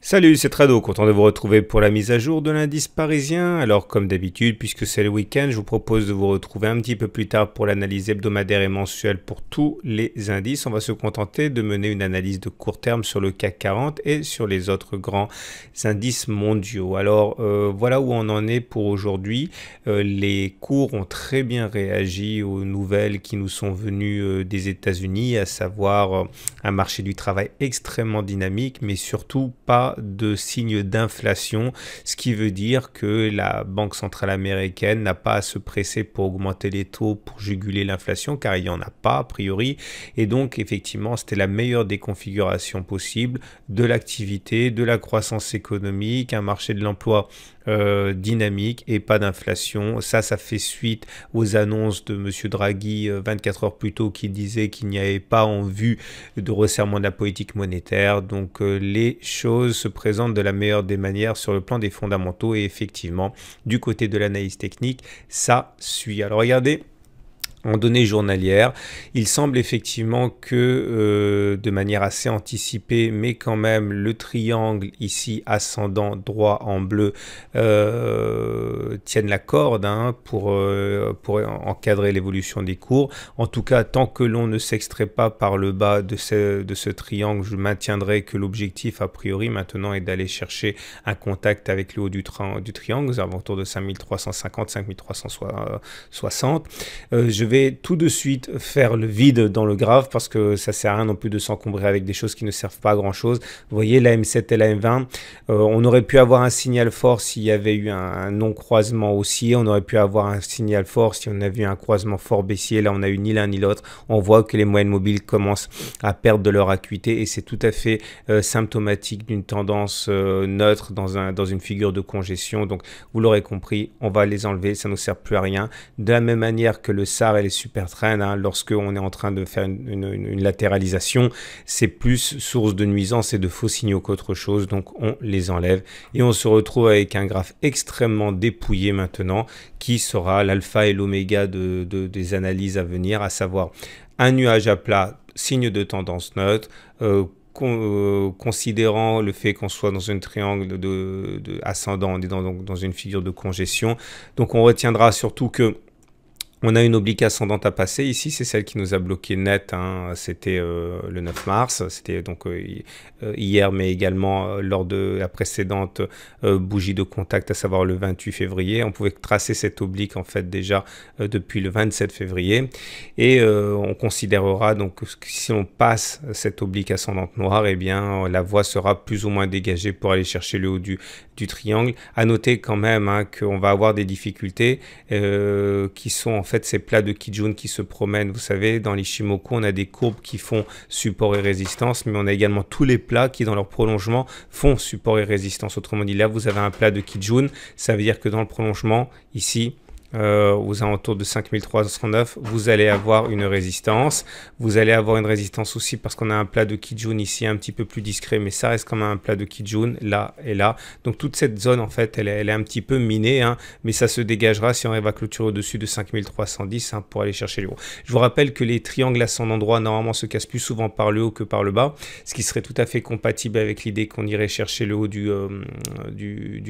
Salut, c'est Trado, content de vous retrouver pour la mise à jour de l'indice parisien. Alors comme d'habitude, puisque c'est le week-end, je vous propose de vous retrouver un petit peu plus tard pour l'analyse hebdomadaire et mensuelle pour tous les indices. On va se contenter de mener une analyse de court terme sur le CAC 40 et sur les autres grands indices mondiaux. Alors voilà où on en est pour aujourd'hui. Les cours ont très bien réagi aux nouvelles qui nous sont venues des États-Unis, à savoir un marché du travail extrêmement dynamique, mais surtout pas de signes d'inflation, ce qui veut dire que la Banque centrale américaine n'a pas à se presser pour augmenter les taux pour juguler l'inflation, car il n'y en a pas a priori. Et donc effectivement, c'était la meilleure des configurations possibles de l'activité, de la croissance économique, un marché de l'emploi dynamique et pas d'inflation. Ça fait suite aux annonces de M. Draghi 24 heures plus tôt qui disait qu'il n'y avait pas en vue de resserrement de la politique monétaire. Donc les choses se présentent de la meilleure des manières sur le plan des fondamentaux et effectivement du côté de l'analyse technique, ça suit. Alors regardez. En données journalières, il semble effectivement que de manière assez anticipée, mais quand même le triangle ici ascendant droit en bleu tienne la corde pour encadrer l'évolution des cours. En tout cas, tant que l'on ne s'extrait pas par le bas de ce triangle, je maintiendrai que l'objectif a priori maintenant est d'aller chercher un contact avec le haut du triangle, aux alentours de 5350, 5360. Je vais tout de suite faire le vide dans le graphe parce que ça sert à rien non plus de s'encombrer avec des choses qui ne servent pas à grand chose. Vous voyez la M7 et la M20, on aurait pu avoir un signal fort s'il y avait eu un non-croisement haussier, on aurait pu avoir un signal fort si on avait eu un croisement fort baissier. Là on a eu ni l'un ni l'autre. On voit que les moyennes mobiles commencent à perdre de leur acuité et c'est tout à fait symptomatique d'une tendance neutre dans une figure de congestion. Donc vous l'aurez compris, on va les enlever, ça ne sert plus à rien. De la même manière que le SAR et les super trends, lorsque on est en train de faire une latéralisation, c'est plus source de nuisance et de faux signaux qu'autre chose, donc on les enlève et on se retrouve avec un graphe extrêmement dépouillé maintenant qui sera l'alpha et l'oméga des analyses à venir, à savoir un nuage à plat, signe de tendance neutre, considérant le fait qu'on soit dans un triangle ascendant, on est dans une figure de congestion. Donc on retiendra surtout que on a une oblique ascendante à passer ici, c'est celle qui nous a bloqué net, c'était le 9 mars, c'était donc hier, mais également lors de la précédente bougie de contact, à savoir le 28 février. On pouvait tracer cette oblique en fait déjà depuis le 27 février et on considérera donc que si on passe cette oblique ascendante noire, eh bien la voie sera plus ou moins dégagée pour aller chercher le haut du triangle. À noter quand même qu'on va avoir des difficultés qui sont en fait ces plats de Kijun qui se promènent. Vous savez, dans l'Ishimoku, on a des courbes qui font support et résistance, mais on a également tous les plats qui, dans leur prolongement, font support et résistance. Autrement dit, là, vous avez un plat de Kijun. Ça veut dire que dans le prolongement, ici, aux alentours de 5309, vous allez avoir une résistance. Vous allez avoir une résistance aussi parce qu'on a un plat de Kijun ici un petit peu plus discret, mais ça reste quand même un plat de Kijun là et là. Donc toute cette zone en fait, elle est un petit peu minée, mais ça se dégagera si on arrive à clôturer au-dessus de 5310 pour aller chercher le haut. Je vous rappelle que les triangles ascendant droit normalement se cassent plus souvent par le haut que par le bas, ce qui serait tout à fait compatible avec l'idée qu'on irait chercher le haut du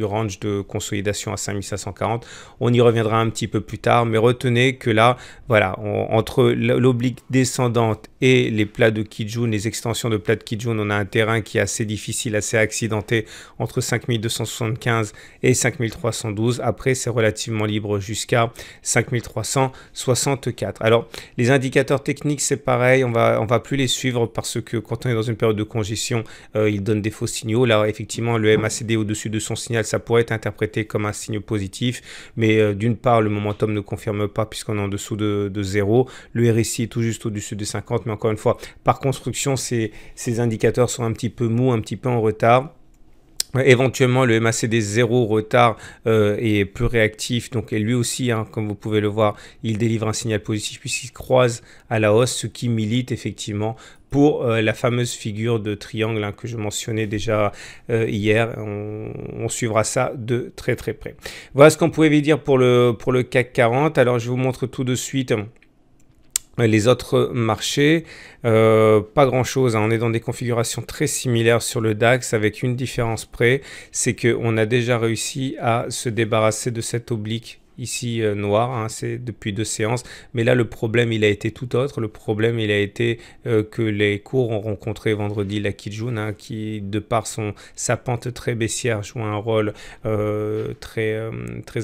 range de consolidation à 5540. On y reviendra un petit peu plus tard, mais retenez que là, voilà, entre l'oblique descendante et les plats de Kijun, les extensions de plats de Kijun, on a un terrain qui est assez difficile, assez accidenté entre 5275 et 5312. Après, c'est relativement libre jusqu'à 5364. Alors, les indicateurs techniques, c'est pareil, on va plus les suivre parce que quand on est dans une période de congestion, ils donnent des faux signaux. Là, effectivement, le MACD au-dessus de son signal, ça pourrait être interprété comme un signe positif, mais d'une part, le momentum ne confirme pas puisqu'on est en dessous de 0. Le RSI est tout juste au-dessus de 50, mais encore une fois, par construction, ces indicateurs sont un petit peu mous, un petit peu en retard. Éventuellement, le MACD 0 retard est plus réactif, donc et lui aussi, comme vous pouvez le voir, il délivre un signal positif puisqu'il croise à la hausse, ce qui milite effectivement pour la fameuse figure de triangle que je mentionnais déjà hier. On suivra ça de très très près. Voilà ce qu'on pouvait dire pour le CAC 40. Alors je vous montre tout de suite Les autres marchés, pas grand-chose, hein. On est dans des configurations très similaires sur le DAX avec une différence près, c'est qu'on a déjà réussi à se débarrasser de cette oblique ici noir, hein, c'est depuis 2 séances, mais là le problème il a été tout autre. Le problème il a été que les cours ont rencontré vendredi la Kijun, hein, qui de par sa pente très baissière joue un rôle très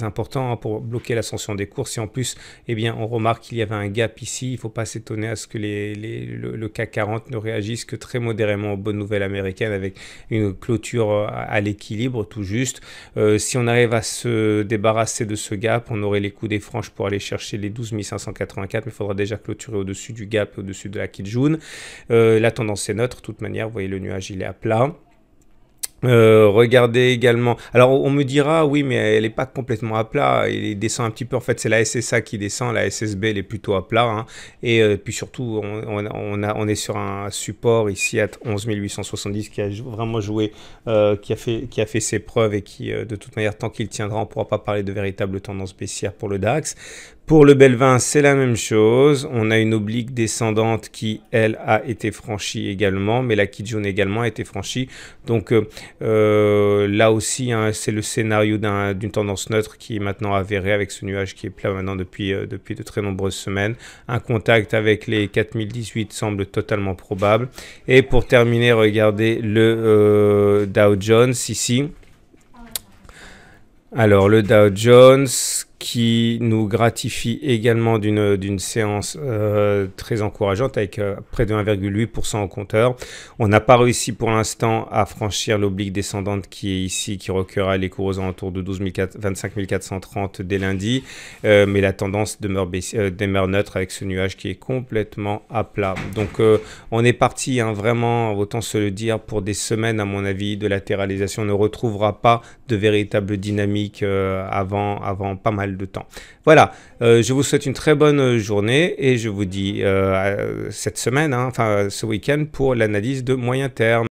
important, hein, pour bloquer l'ascension des cours. Si en plus eh bien, on remarque qu'il y avait un gap ici, il ne faut pas s'étonner à ce que le CAC 40 ne réagisse que très modérément aux bonnes nouvelles américaines avec une clôture à l'équilibre tout juste. Si on arrive à se débarrasser de ce gap, on aurait les coups des franges pour aller chercher les 12 584, mais il faudra déjà clôturer au-dessus du gap, au-dessus de la Kijun. La tendance est neutre, de toute manière, vous voyez le nuage il est à plat. Regardez également, alors on me dira oui mais elle n'est pas complètement à plat, il descend un petit peu, en fait c'est la SSA qui descend, la SSB elle est plutôt à plat, hein. Et puis surtout on est sur un support ici à 11 870 qui a vraiment joué, qui a fait ses preuves et qui de toute manière tant qu'il tiendra on ne pourra pas parler de véritable tendance baissière pour le DAX. Pour le Belvin, c'est la même chose. On a une oblique descendante qui, elle, a été franchie également, mais la Kijun également a été franchie. Donc là aussi, hein, c'est le scénario d'une tendance neutre qui est maintenant avérée avec ce nuage qui est plat maintenant depuis de très nombreuses semaines. Un contact avec les 4018 semble totalement probable. Et pour terminer, regardez le Dow Jones ici. Alors le Dow Jones qui nous gratifie également d'une séance très encourageante avec près de 1,8% au compteur. On n'a pas réussi pour l'instant à franchir l'oblique descendante qui est ici, qui recueillera les cours aux alentours de 25 430 dès lundi, mais la tendance demeure neutre avec ce nuage qui est complètement à plat. Donc on est parti, hein, vraiment, autant se le dire, pour des semaines à mon avis de latéralisation. On ne retrouvera pas de véritable dynamique avant pas mal de temps. Voilà, je vous souhaite une très bonne journée et je vous dis cette semaine, hein, enfin ce week-end pour l'analyse de moyen terme.